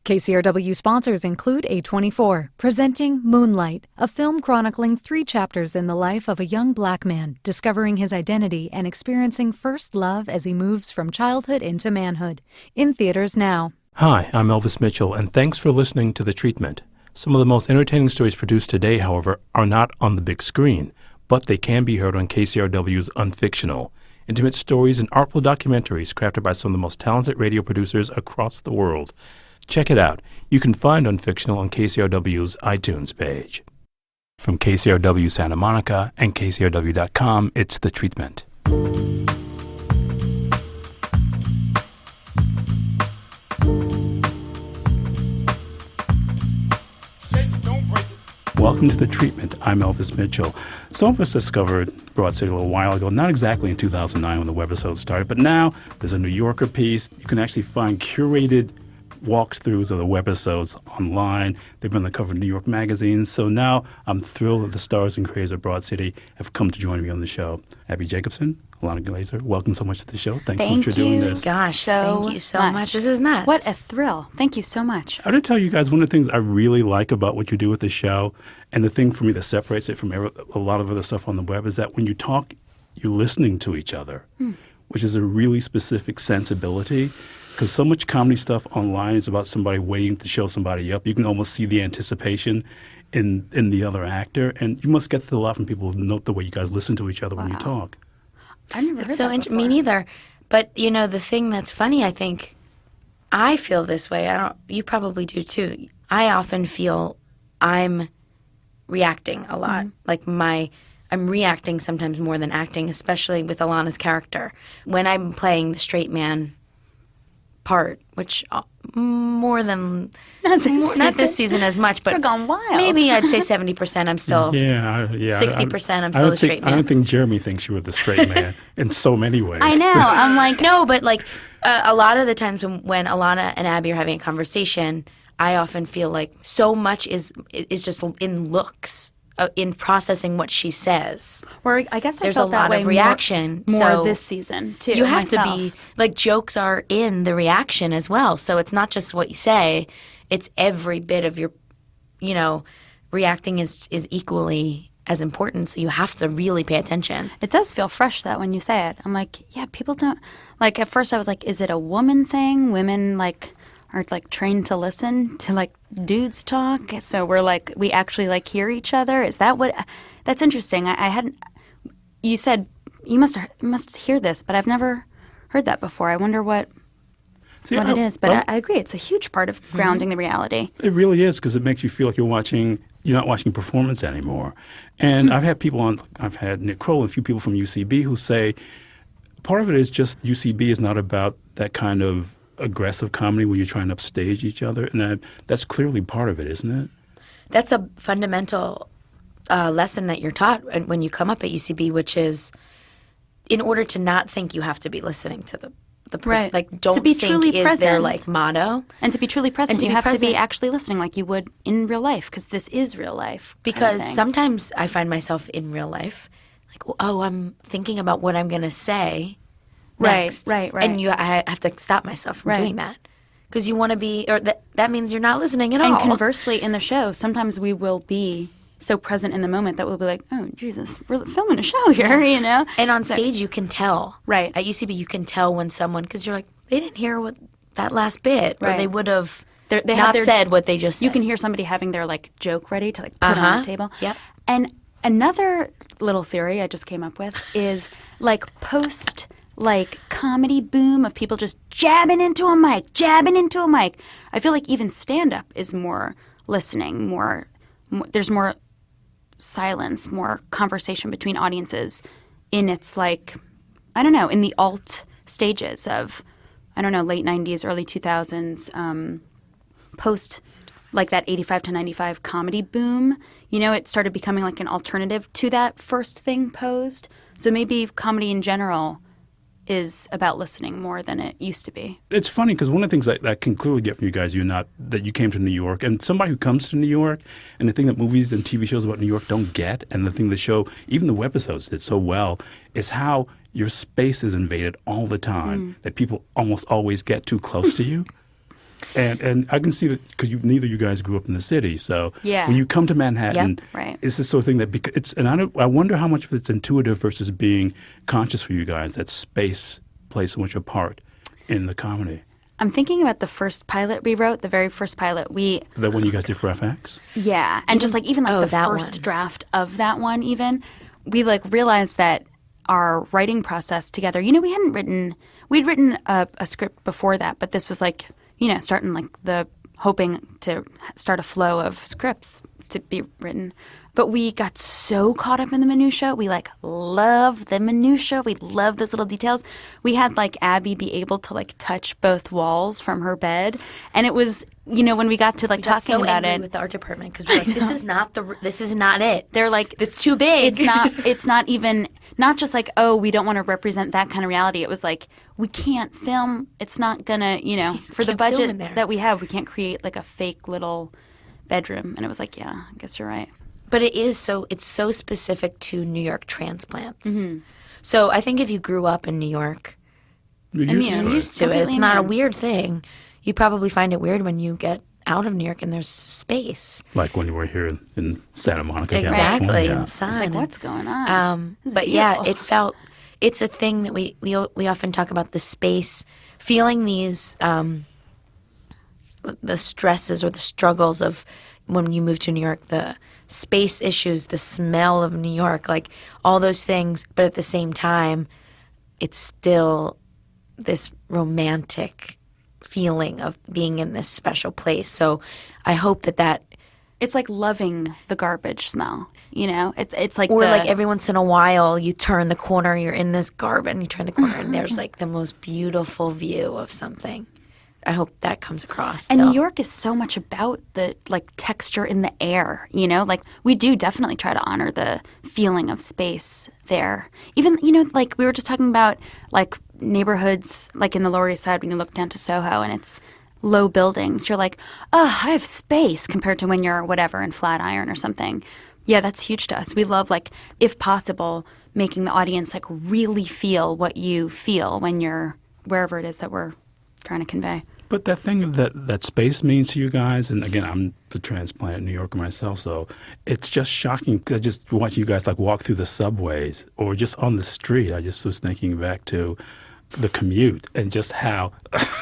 KCRW sponsors include A24, presenting Moonlight, a film chronicling 3 chapters in the life of a young black man discovering his identity and experiencing first love as he moves from childhood into manhood. In theaters now. Hi, I'm Elvis Mitchell, and thanks for listening to The Treatment. Some of the most entertaining stories produced today, however, are not on the big screen, but they can be heard on KCRW's Unfictional, intimate stories and artful documentaries crafted by some of the most talented radio producers across the world. Check it out. You can find Unfictional on KCRW's iTunes page. From KCRW Santa Monica and KCRW.com, it's The Treatment. Welcome to The Treatment. I'm Elvis Mitchell. Some of us discovered Broad City a little while ago, not exactly in 2009 when the webisode started, but now there's a New Yorker piece. You can actually find curated walkthroughs of the webisodes online. They've been on the cover of New York magazines. So now I'm thrilled that the stars and creators of Broad City have come to join me on the show. Abbi Jacobson Ilana Glazer, welcome so much to the show. Thanks so much for doing this. Gosh, thank you so much. This is nuts. What a thrill. Thank you so much. I would tell you guys, one of the things I really like about what you do with the show, and the thing for me that separates it from a lot of other stuff on the web, is that when you talk, you're listening to each other, which is a really specific sensibility. Because so much comedy stuff online is about somebody waiting to show somebody up. You can almost see the anticipation in the other actor. And you must get a lot from people who note the way you guys listen to each other when you talk. I've never heard that before. Me neither. But, you know, the thing that's funny, I think, I feel this way. You probably do too. I often feel I'm reacting a lot. Like I'm reacting sometimes more than acting, especially with Ilana's character. When I'm playing the straight man part, which not this season as much, but You're gone wild. Maybe I'd say 70%. I'm still 60%. I'm still the straight man. I don't think Jeremy thinks you were the straight man in so many ways. I know. I'm like no, but like a lot of the times when Ilana and Abbi are having a conversation, I often feel like so much is just in looks. In processing what she says. Or I guess there's felt a that lot way of reaction. More this season, too. You have myself. to be, like, jokes are in the reaction as well. So it's not just what you say, it's every bit of your, reacting is equally as important. So you have to really pay attention. It does feel fresh, that when you say it. I'm like, yeah, people don't, like, at first I was like, is it a woman thing? Women, are trained to listen to dudes talk, so we actually hear each other. Is that what? That's interesting. I hadn't. You said you must hear this, but I've never heard that before. I wonder what it is. But I agree. It's a huge part of grounding the reality. It really is, because it makes you feel like you're not watching performance anymore. And I've had Nick Kroll and a few people from UCB who say part of it is just UCB is not about that kind of aggressive comedy where you're trying to upstage each other, and that's clearly part of it, isn't it? That's a fundamental lesson that you're taught when you come up at UCB, which is in order to not think you have to be listening to the person. Right. Like, don't to be think truly is present. their motto. And to be truly present, you have to be actually listening like you would in real life, because this is real life. Because sometimes I find myself in real life I'm thinking about what I'm going to say. Next. Right. And I have to stop myself from doing that, because you want to be, or that means you're not listening at all. And conversely, in the show, sometimes we will be so present in the moment that we'll be like, oh, Jesus, we're filming a show here, And on stage, you can tell. Right. At UCB, you can tell when someone, because you're like, they didn't hear that last bit, or they would have not said what they just said. You can hear somebody having their joke ready to put on the table. Yep. And another little theory I just came up with is post comedy boom of people just jabbing into a mic. I feel like even stand-up is more listening, more there's more silence, more conversation between audiences in its in the alt stages of, late 90s, early 2000s, post that 85 to 95 comedy boom. It started becoming an alternative to that first thing posed. So maybe comedy in general is about listening more than it used to be. It's funny, because one of the things that I can clearly get from you guys, that you came to New York, and somebody who comes to New York, and the thing that movies and TV shows about New York don't get, and the thing the show, even the webisodes did so well, is how your space is invaded all the time, that people almost always get too close to you. And I can see that because neither of you guys grew up in the city. So Yeah. when you come to Manhattan, Right. it's this sort of thing that I wonder how much of it's intuitive versus being conscious for you guys, that space plays so much a part in the comedy. I'm thinking about the first pilot we wrote, the very first pilot. Is that one you guys did for FX? Yeah, and just like even like the that first one. draft of that one, even we like realized that our writing process together. You know, we'd written a script before that, but this was like, you know, starting like hoping to start a flow of scripts to be written. But we got so caught up in the minutia. We like love the minutia. We love those little details. We had like Abbi be able to like touch both walls from her bed, and it was, you know, when we got to like We got talking so about angry it. with the art department because we're like, this is not it. They're like, It's too big. it's not even, not just like, oh, we don't want to represent that kind of reality. It was like, we can't film, it's not gonna, you know, for the can't film in budget there. that we have, we can't create like a fake little bedroom. And it was like, yeah, I guess you're right. But it's so specific to New York transplants. Mm-hmm. So I think if you grew up in New York, You're Immune. used to you're it. used to it. It's Completely not a immune. weird thing. You probably find it weird when you get out of New York and there's space. Like when you were here in Santa Monica, Exactly, California. inside. It's like, And, what's going on? This is but yeah, beautiful. it's a thing that we often talk about, the space, feeling these the stresses or the struggles of when you move to New York, the space issues, the smell of New York, like all those things. But at the same time, it's still this romantic feeling of being in this special place. So I hope that It's like loving the garbage smell, you know? It's like or the, like every once in a while you turn the corner, you're in this garden, you turn the corner and there's like the most beautiful view of something. I hope that comes across. And still. New York is so much about the like texture in the air, you know? Like we do definitely try to honor the feeling of space there. Even, you know, like we were just talking about like neighborhoods like in the Lower East Side when you look down to Soho and it's low buildings. You're like, oh, I have space compared to when you're whatever in Flatiron or something. Yeah, that's huge to us. We love like, if possible, making the audience like really feel what you feel when you're wherever it is that we're trying to convey. But that thing that space means to you guys, and again, I'm a transplant New Yorker myself, so it's just shocking because I just watch you guys like walk through the subways or just on the street. I just was thinking back to the commute and just how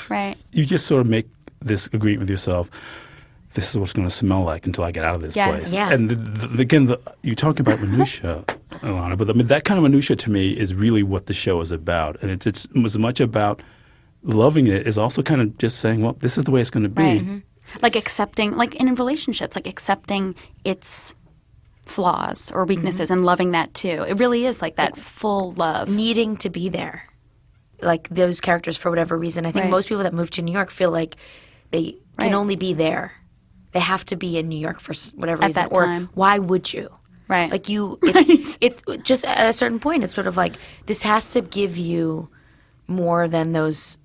Right. you just sort of make this agreement with yourself. This is what's going to smell like until I get out of this Yes. place. Yeah. And again, you talk about minutia, Ilana, but I mean that kind of minutia to me is really what the show is about, and it's as much about loving it is also kind of just saying, well, this is the way it's going to be. Right. Like accepting, like in relationships, like accepting its flaws or weaknesses and loving that too. It really is like that full love. needing to be there, like those characters for whatever reason. I think Right. most people that move to New York feel like they Right. can only be there. They have to be in New York for whatever At reason. that or time. why would you? Right. Like you, Right. it just at a certain point, it's sort of like this has to give you more than those,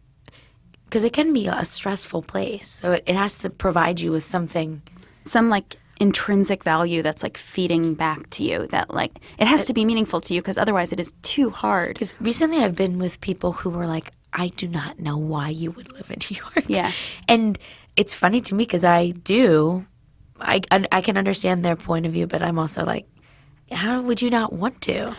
because it can be a stressful place. So it has to provide you with something. Some like intrinsic value that's like feeding back to you, that like it has to be meaningful to you because otherwise it is too hard. Because recently I've been with people who were like, I do not know why you would live in New York. Yeah. And it's funny to me because I can understand their point of view, but I'm also like, how would you not want to?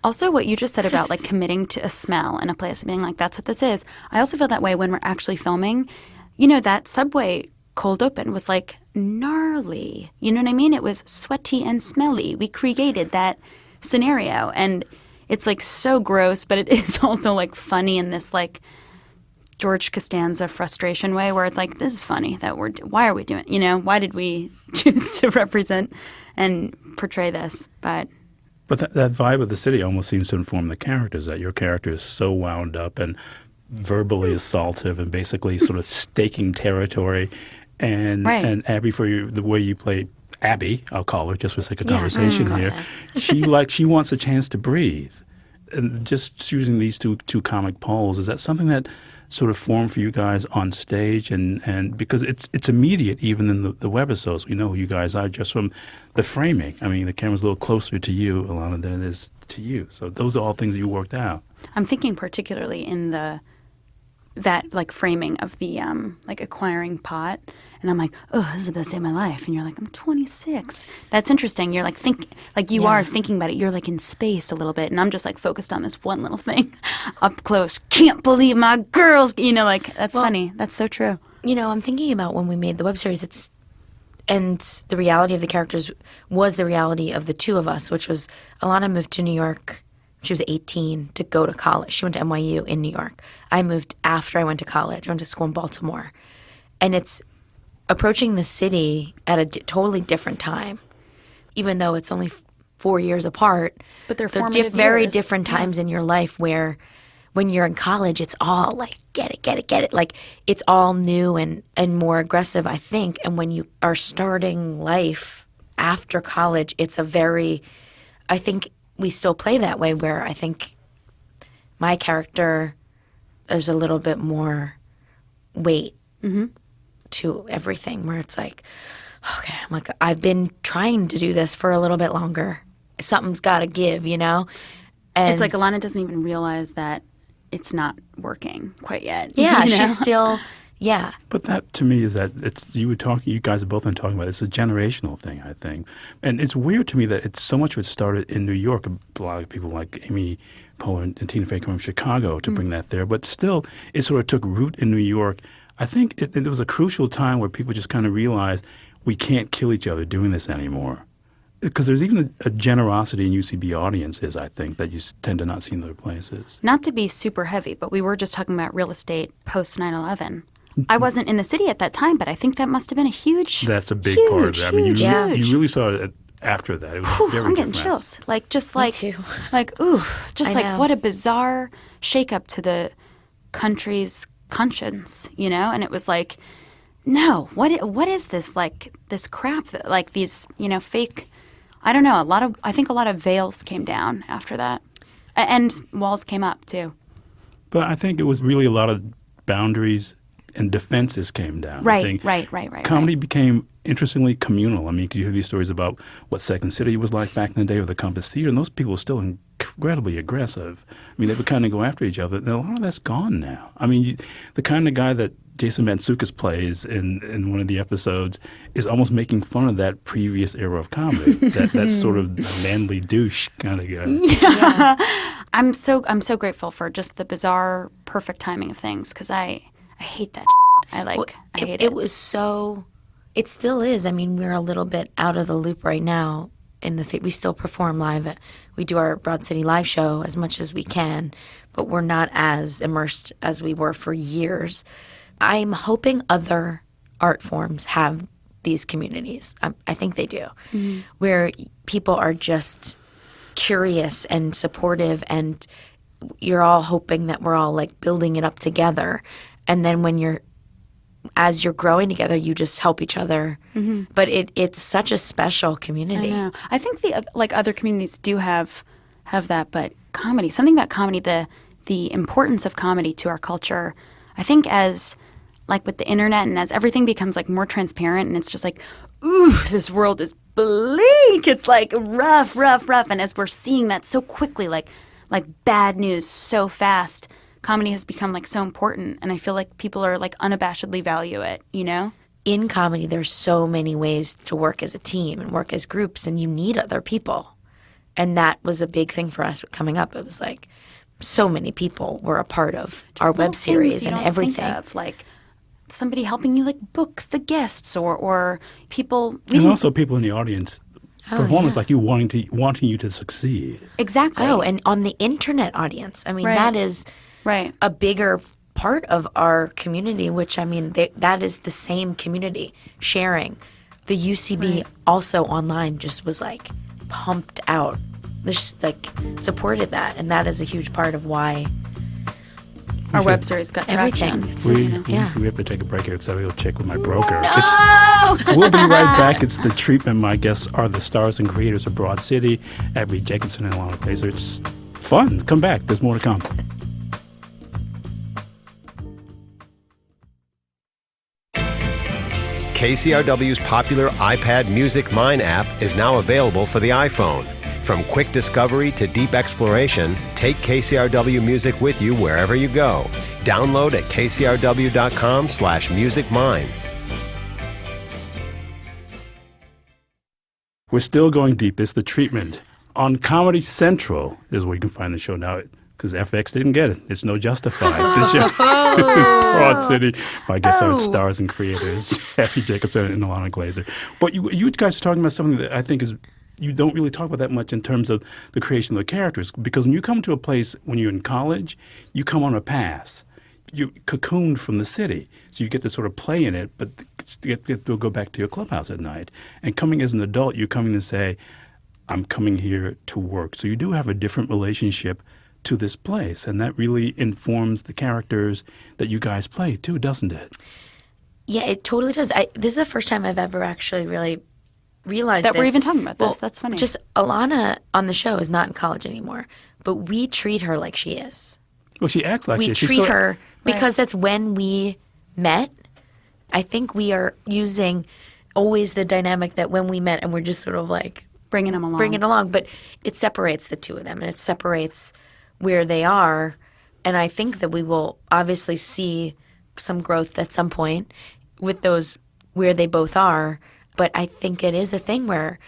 Also, what you just said about like committing to a smell in a place and being like, that's what this is. I also feel that way when we're actually filming. You know, that subway cold open was like gnarly. You know what I mean? It was sweaty and smelly. We created that scenario. And it's like so gross, but it is also like funny in this like George Costanza frustration way where it's like, this is funny that why are we doing, you know, why did we choose to represent and portray this? But that vibe of the city almost seems to inform the characters, that your character is so wound up and verbally assaultive and basically sort of staking territory. And Right. and Abbi, the way you play Abbi, I'll call her just for sake of Yeah, conversation call her here, she wants a chance to breathe. And just choosing these two comic poles, is that something that sort of formed for you guys on stage? And because it's immediate even in the webisodes. We know who you guys are just from the framing. I mean, the camera's a little closer to you, Ilana, than it is to you. So those are all things that you worked out. I'm thinking particularly in the that like framing of the like acquiring pot. And I'm like, oh, this is the best day of my life. And you're like, I'm 26. That's interesting. You're like, you are thinking about it. You're like in space a little bit. And I'm just like focused on this one little thing up close. Can't believe my girls, like that's funny. That's so true. I'm thinking about when we made the web series, and the reality of the characters was the reality of the two of us, which was Ilana moved to New York. She was 18 to go to college. She went to NYU in New York. I moved after I went to college. I went to school in Baltimore. And it's approaching the city at a totally different time, even though it's only 4 years apart. But they're very years. Different times in your life where when you're in college, it's all like, get it. Like, it's all new and more aggressive, I think. And when you are starting life after college, it's I think we still play that way, where I think my character, there's a little bit more weight to everything, where it's like, okay, I'm like, I've been trying to do this for a little bit longer. Something's got to give, And it's like Ilana doesn't even realize that it's not working quite yet. Yeah, she's still, But that to me is that you guys have both been talking about it. It's a generational thing, I think. And it's weird to me that it's so much of it started in New York. A lot of people like Amy Poehler and Tina Fey come from Chicago to bring that there. But still, it sort of took root in New York. I think it was a crucial time where people just kind of realized we can't kill each other doing this anymore. Because there's even a generosity in UCB audiences, I think, that you tend to not see in other places. Not to be super heavy, but we were just talking about real estate post 9/11. I wasn't in the city at that time, but I think that must have been a huge. That's a big part of it. I mean, you really saw it after that. It was very I'm getting different. chills. Me too. What a bizarre shakeup to the country's conscience, And it was like, no, what is this, like this crap that, like these, fake. I don't know. I think a lot of veils came down after that, and walls came up too. But I think it was really a lot of boundaries and defenses came down. Right. Comedy became interestingly communal. I mean, you hear these stories about what Second City was like back in the day, or the Compass Theater, and those people were still incredibly aggressive. I mean, they would kind of go after each other. And a lot of that's gone now. I mean, the kind of guy that Jason Mantzoukas plays in one of the episodes is almost making fun of that previous era of comedy, that sort of manly douche kind of guy. Yeah. I'm so grateful for just the bizarre, perfect timing of things, because I hate that. I hate it. It was so. It still is. I mean, we're a little bit out of the loop right now. We still perform live. We do our Broad City live show as much as we can, but we're not as immersed as we were for years. I'm hoping other art forms have these communities. I think they do, where people are just curious and supportive, and you're all hoping that we're all like building it up together. And then as you're growing together, you just help each other. But it's such a special community. I know. I think the other communities do have that, but comedy, something about comedy, the importance of comedy to our culture, I think as like with the internet and as everything becomes like more transparent and it's just like, ooh, this world is bleak. It's like rough. And as we're seeing that so quickly, like bad news so fast, comedy has become like so important. And I feel like people are like unabashedly value it, In comedy, there's so many ways to work as a team and work as groups, and you need other people. And that was a big thing for us coming up. It was like so many people were a part of our web series and everything. Think of, like somebody helping you like book the guests or people. And also people in the audience. Performers like you wanting you to succeed. Exactly. Oh, and on the internet audience. I mean, that is a bigger part of our community, which, I mean, that is the same community sharing. The UCB also online just was like pumped out, just like supported that. And that is a huge part of why our web series got everything. We have to take a break here because I have to go check with my broker. No! We'll be right back. It's The Treatment. My guests are the stars and creators of Broad City, Abbi Jacobson Ilana Glazer. It's fun. Come back. There's more to come. KCRW's popular iPad Music Mine app is now available for the iPhone. From quick discovery to deep exploration, take KCRW music with you wherever you go. Download at kcrw.com/musicmind. We're still going deep. It's The Treatment. On Comedy Central is where you can find the show now, because FX didn't get it. It's no Justified. This show is Broad City. My guests are stars and creators, Abbi Jacobson and Ilana Glazer. But you guys are talking about something that I think is you don't really talk about that much in terms of the creation of the characters. Because when you come to a place when you're in college, you come on a pass. You're cocooned from the city. So you get to sort of play in it, but get to go back to your clubhouse at night. And coming as an adult, you're coming to say, I'm coming here to work. So you do have a different relationship to this place. And that really informs the characters that you guys play too, doesn't it? Yeah, it totally does. This is the first time I've ever actually really realized that this. we're even talking about this. Well, That's funny. Just Ilana on the show is not in college anymore, but we treat her like she is. Well, she acts like We it. treat her because that's when we met. I think we are using always the dynamic that when we met and we're just sort of like bringing them along. But it separates the two of them and it separates where they are. And I think that we will obviously see some growth at some point with those where they both are. But I think it is a thing where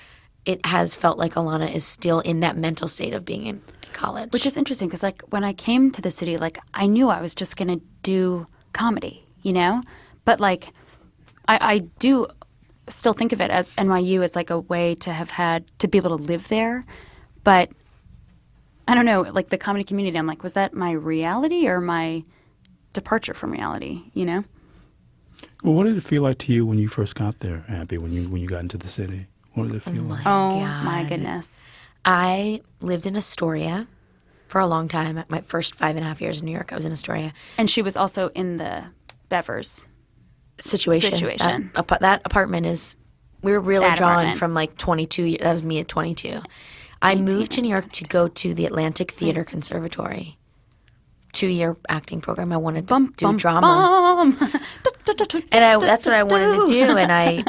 it has felt like Ilana is still in that mental state of being in college. Which is interesting because, like, when I came to the city, like, I knew I was just going to do comedy, you know? But, like, I do still think of it as NYU as, like, a way to have had, to be able to live there. But I don't know, like, the comedy community, I'm like, was that my reality or my departure from reality, you know? Well, what did it feel like to you when you first got there, Abbi, when you got into the city? What did it feel like? Oh, my goodness. I lived in Astoria for a long time. My first 5.5 years in New York, I was in Astoria. And she was also in the Bevers situation. That apartment is, we were really drawn from like 22. That was me at 22. I moved to New York to go to the Atlantic Theater Conservatory. 2-year acting program. I wanted to do drama. And that's what I wanted to do. And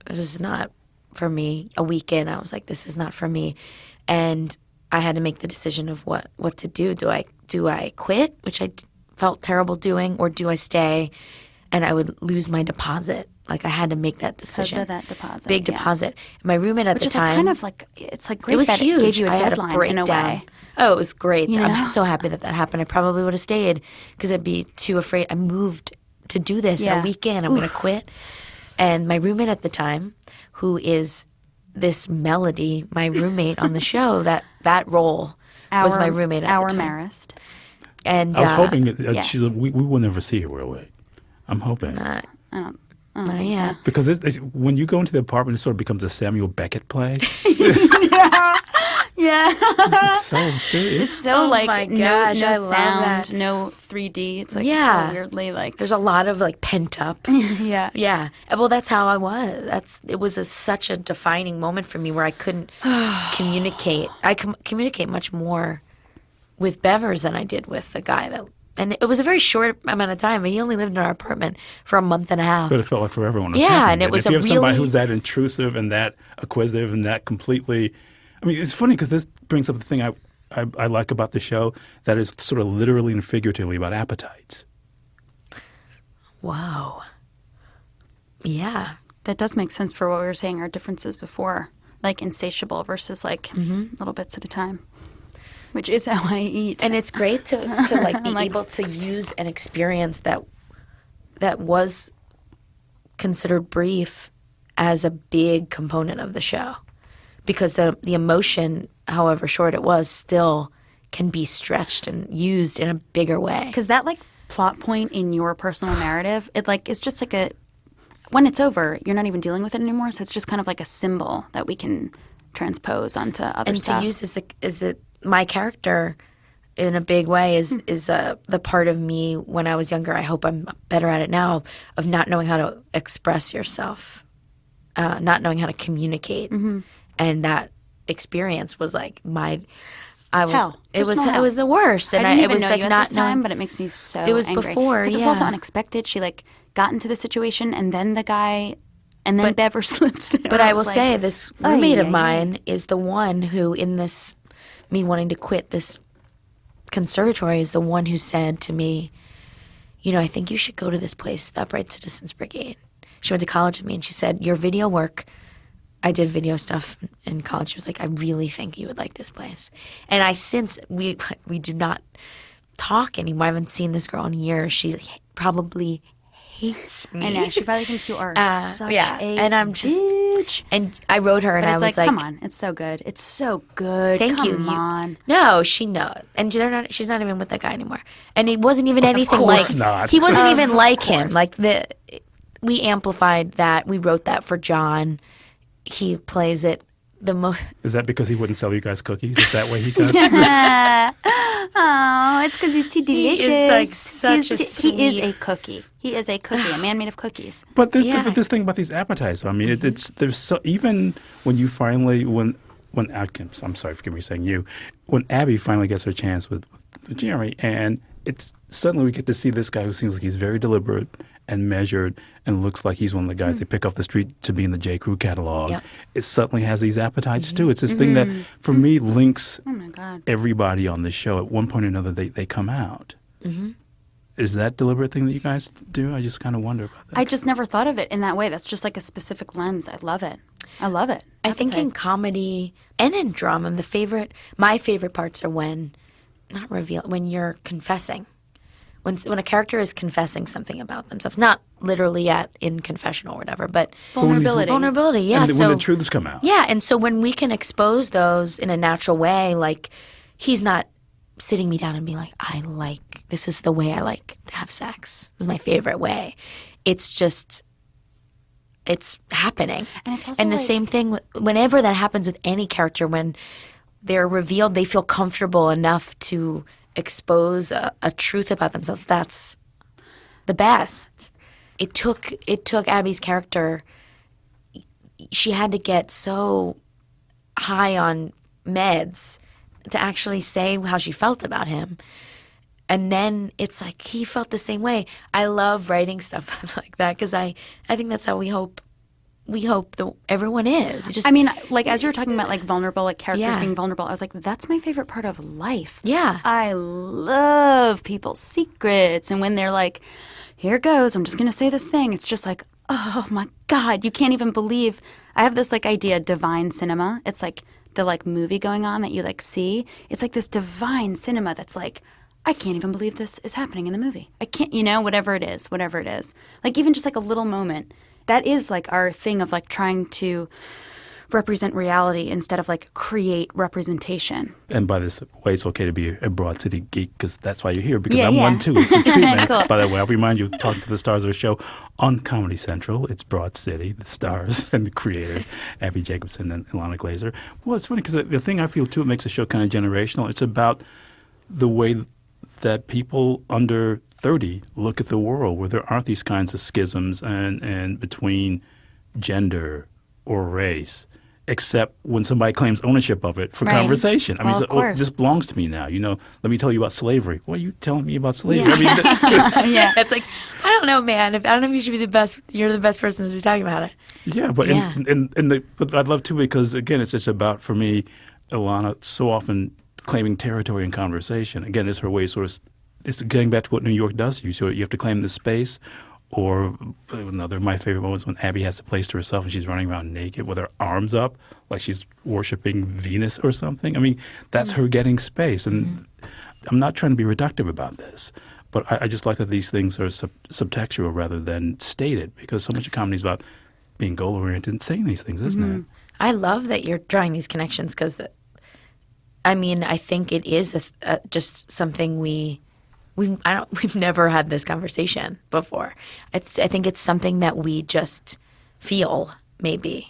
it was not for me. A weekend, I was like, this is not for me. And I had to make the decision of what to do. Do I quit, which I felt terrible doing, or do I stay? And I would lose my deposit. Like, I had to make that decision. Because of that deposit. Big deposit. My roommate at the time. Which is kind of like, it's like great it was that huge. it gave you a I deadline had a in a way. Oh, it was great. You know? I'm so happy that happened. I probably would have stayed because I'd be too afraid. I moved to do this in a weekend. I'm going to quit. And my roommate at the time, who is this Melody, my roommate on the show, that role was my roommate at the time. Our Marist. And I was hoping that yes. we will never see her, will we? I'm hoping. Not I don't think yeah. so. Because when you go into the apartment, it sort of becomes a Samuel Beckett play. Yeah. It's so It's so Oh like my gosh, no I love sound, that. no 3D. It's like Yeah. so weirdly like there's a lot of like pent up. yeah. Yeah. Well, that's how I was. It was such a defining moment for me where I couldn't communicate. I communicate much more with Bevers than I did with the guy that. And it was a very short amount of time. He only lived in our apartment for a month and a half. But it felt like forever when it was Yeah, happening. and it was if you have somebody really- who's that intrusive and that acquisitive and that completely, I mean, it's funny because this brings up the thing I like about the show that is sort of literally and figuratively about appetites. Wow. Yeah. That does make sense for what we were saying, our differences before. Like insatiable versus like little bits at a time. Which is how I eat. And it's great to like be able to use an experience that was considered brief as a big component of the show. Because the emotion, however short it was, still can be stretched and used in a bigger way. Because that like plot point in your personal narrative, it like it's just like when it's over, you're not even dealing with it anymore. So it's just kind of like a symbol that we can transpose onto other stuff. And to use my character in a big way is the part of me when I was younger. I hope I'm better at it now, of not knowing how to express yourself, not knowing how to communicate. And that experience was like hell. It was the worst. And I didn't even it was know like you at not this time, knowing, but it makes me so It was angry. before, because it was also yeah. unexpected. She like got into the situation, and then the guy And then Bever slipped there. But I will was say like, this roommate of yeah. mine is the one who, in this, me wanting to quit this conservatory, is the one who said to me, I think you should go to this place, the Upright Citizens Brigade. She went to college with me, and she said, your video work, I did video stuff in college. She was like, I really think you would like this place. And we do not talk anymore. I haven't seen this girl in years. She probably hates me. I know. She probably thinks you are such a and I'm just, bitch. and I wrote her, and But I it's was like, come on, it's so good. It's so good. Thank you. Come on. No, she knows, and she's not even with that guy anymore. And he wasn't even anything course like. not. He wasn't Of even like him. course. Like we amplified that. We wrote that for John. He plays it the most. Is that because he wouldn't sell you guys cookies? Is that why he got? Oh, it's because he's too delicious. He is like such a He is sweet- a cookie. He is a cookie, a man made of cookies. But Yeah. this thing about these appetizers, I mean, there's so, even when you finally when Atkins, I'm sorry, forgive me saying you, when Abby finally gets her chance with Jerry, and it's suddenly we get to see this guy who seems like he's very deliberate and measured and looks like he's one of the guys they pick off the street to be in the J. Crew catalog. Yep. It suddenly has these appetites too. It's this thing that for me links Oh my God. everybody on the show. At one point or another, they come out. Is that deliberate thing that you guys do? I just kind of wonder about that. I just never thought of it in that way. That's just like a specific lens. I love it. I love it. I think in comedy and in drama, my favorite parts are when you're confessing. When a character is confessing something about themselves, not literally in confessional or whatever, but vulnerability, yeah. And so when the truths come out. yeah, and so when we can expose those in a natural way, like he's not sitting me down and being like, this is the way I like to have sex. This is my favorite way. It's just, it's happening. And it's also and the like- same thing, whenever that happens with any character, when they're revealed, they feel comfortable enough to expose a truth about themselves. That's the best. It took Abby's character. She had to get so high on meds to actually say how she felt about him. And then it's like he felt the same way. I love writing stuff like that because I think that's how we hope that everyone is. It just, I mean, like as you were talking about like vulnerable, like characters Yeah. being vulnerable, I was like, that's my favorite part of life. Yeah. I love people's secrets. And when they're like, here goes, I'm just going to say this thing. It's just like, oh my God, you can't even believe. I have this like idea, divine cinema. It's like the like movie going on that you like see. It's like this divine cinema that's like, I can't even believe this is happening in the movie. I can't, whatever it is. Like even just like a little moment. That is like our thing of like trying to represent reality instead of like create representation. And by this way, it's okay to be a Broad City geek because that's why you're here, because Yeah, I'm yeah. one too. It's the treatment. Cool. By the way, I'll remind you, talking to the stars of the show on Comedy Central. It's Broad City, the stars and the creators, Abbi Jacobson and Ilana Glazer. Well, it's funny because the thing I feel too, it makes the show kind of generational. It's about the way that people under 30 look at the world, where there aren't these kinds of schisms and between gender or race, except when somebody claims ownership of it for Right. conversation. I mean, Well, it's of course. this belongs to me now. Let me tell you about slavery. What are you telling me about slavery? Yeah. I mean, Yeah. it's like, I don't know, man. I don't know if you should be the best. You're the best person to be talking about it. yeah, but Yeah. but I'd love to, because again, it's just about, for me, Ilana so often claiming territory in conversation. Again, it's her way it's getting back to what New York does to you. So you have to claim the space. Or another of my favorite moments when Abby has the place to herself and she's running around naked with her arms up like she's worshiping Venus or something. I mean, that's her getting space. And I'm not trying to be reductive about this, but I just like that these things are subtextual rather than stated, because so much of comedy is about being goal-oriented and saying these things, isn't it? I love that you're drawing these connections because, I mean, I think it is just something we've never had this conversation before. I think it's something that we just feel, maybe,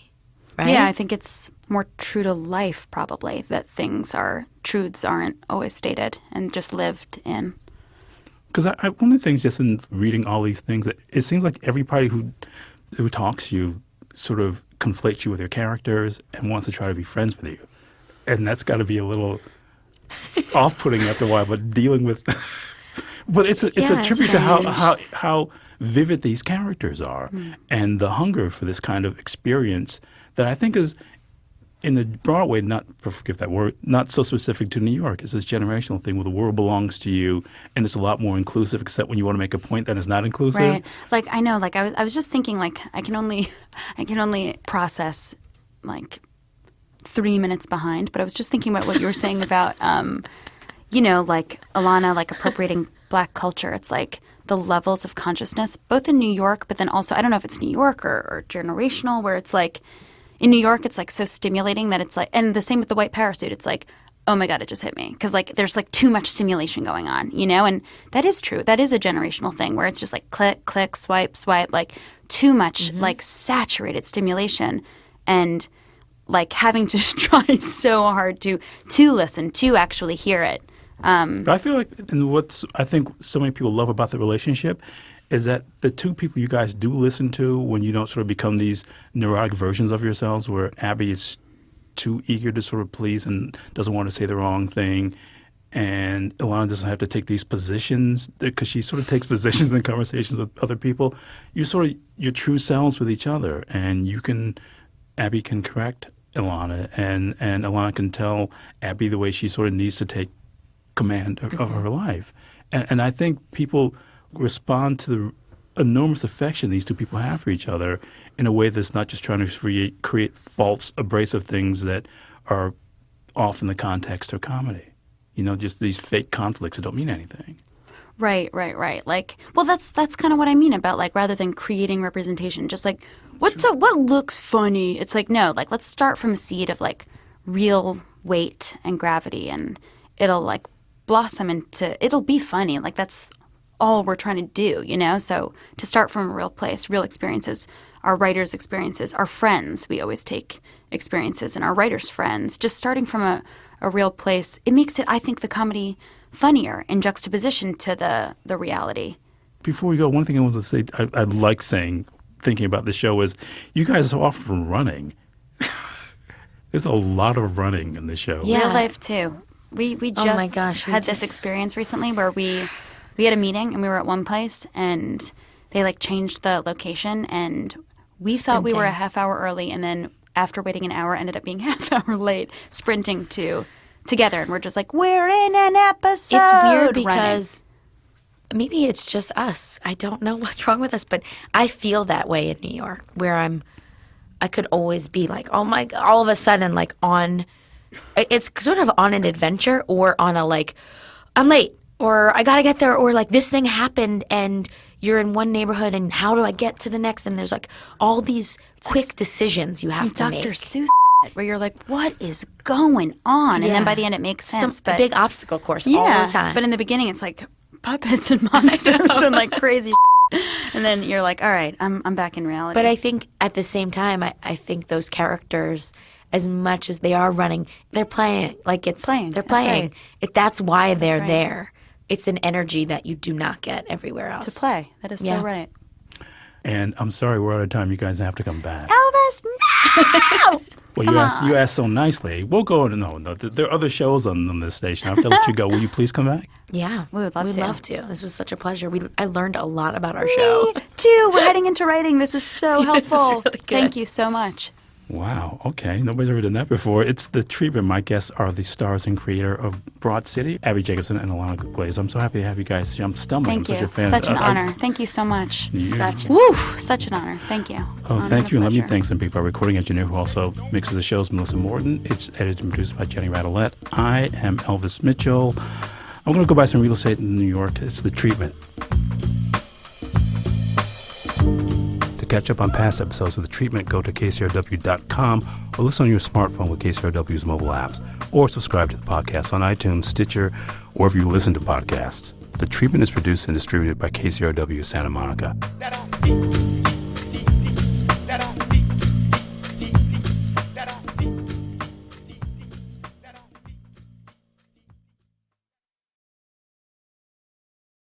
right? Yeah, I think it's more true to life, probably, that truths aren't always stated and just lived in. Because one of the things, just in reading all these things, it seems like everybody who talks to you sort of conflates you with your characters and wants to try to be friends with you. And that's got to be a little off-putting after a while, but dealing with... But it's a Yeah, tribute to how vivid these characters are, and the hunger for this kind of experience that I think is, in a broad way, not, forgive that word, not so specific to New York. It's this generational thing where the world belongs to you, and it's a lot more inclusive, except when you want to make a point that is not inclusive. Right. Like, I know, like, I was just thinking, like, I can only process, like, 3 minutes behind, but I was just thinking about what you were saying about, you know, like, Ilana, like, appropriating Black culture. It's like the levels of consciousness, both in New York, but then also, I don't know if it's New York or generational, where it's like, in New York, it's like so stimulating that it's like, and the same with the white parasuit. It's like, oh my God, it just hit me. Because like there's like too much stimulation going on, you know? And that is true. That is a generational thing where it's just like click, click, swipe, swipe, like too much like saturated stimulation. And like having to try so hard to listen, to actually hear it. But I feel like, and what's I think so many people love about the relationship is that the two people you guys do listen to when you don't sort of become these neurotic versions of yourselves where Abbi is too eager to sort of please and doesn't want to say the wrong thing, and Ilana doesn't have to take these positions because she sort of takes positions in conversations with other people. You're sort of your true selves with each other, and Abbi can correct Ilana, and Ilana can tell Abbi the way she sort of needs to take command of her life. And I think people respond to the enormous affection these two people have for each other in a way that's not just trying to create false, abrasive things that are off in the context of comedy. You know, just these fake conflicts that don't mean anything. Right. Like, well, that's kind of what I mean about like rather than creating representation, just like what looks funny. It's like no, like let's start from a seed of like real weight and gravity, and it'll like blossom into it'll be funny. Like that's all we're trying to do, you know? So to start from a real place, real experiences, our writers' experiences, our friends, we always take experiences and our writers' friends, just starting from a real place, it makes it, I think, the comedy funnier in juxtaposition to the reality. Before we go, one thing I want to say, I like saying, thinking about the show is you guys are often running. There's a lot of running in the show. Yeah. Real life, too. We just oh my gosh, had this experience recently where we had a meeting and we were at one place and they like changed the location and we thought we were a half hour early, and then after waiting an hour ended up being half hour late sprinting together, and we're just like, we're in an episode. It's weird because maybe it's just us. I don't know what's wrong with us, but I feel that way in New York where I could always be like, oh my God, all of a sudden like it's sort of on an adventure or on a like, I'm late. Or I got to get there, or like this thing happened and you're in one neighborhood and how do I get to the next? And there's like all these quick decisions you have to make. Dr. Seuss where you're like, what is going on? Yeah. And then by the end it makes sense. A big obstacle course all the time. But in the beginning it's like puppets and monsters and like crazy and then you're like, all right, I'm back in reality. But I think at the same time, I think those characters, as much as they are running, they're playing. Like it's playing. They're playing. Right. That's why they're right. there. It's an energy that you do not get everywhere else. To play. That is so right. And I'm sorry, we're out of time. You guys have to come back. Elvis, no! Well, you asked so nicely. We'll go on. No, there are other shows on this station. I have to let you go. Will you please come back? Yeah. We would love to. This was such a pleasure. I learned a lot about our show. Me too. We're heading into writing. This is so helpful. This is really good. Thank you so much. Wow. Okay. Nobody's ever done that before. It's The Treatment. My guests are the stars and creator of Broad City, Abbi Jacobson and Ilana Glazer. I'm so happy to have you guys. I'm stumbling. Thank I'm you. such a fan. Such an honor. Thank you so much. Such an honor. Thank you. Oh, Honor thank you. And let me pleasure. thank some people. Our recording engineer who also mixes the shows, Melissa Morton. It's edited and produced by Jenny Radelet. I am Elvis Mitchell. I'm going to go buy some real estate in New York. It's The Treatment. To catch up on past episodes of The Treatment, go to KCRW.com or listen on your smartphone with KCRW's mobile apps, or subscribe to the podcast on iTunes, Stitcher, or wherever you listen to podcasts. The Treatment is produced and distributed by KCRW Santa Monica.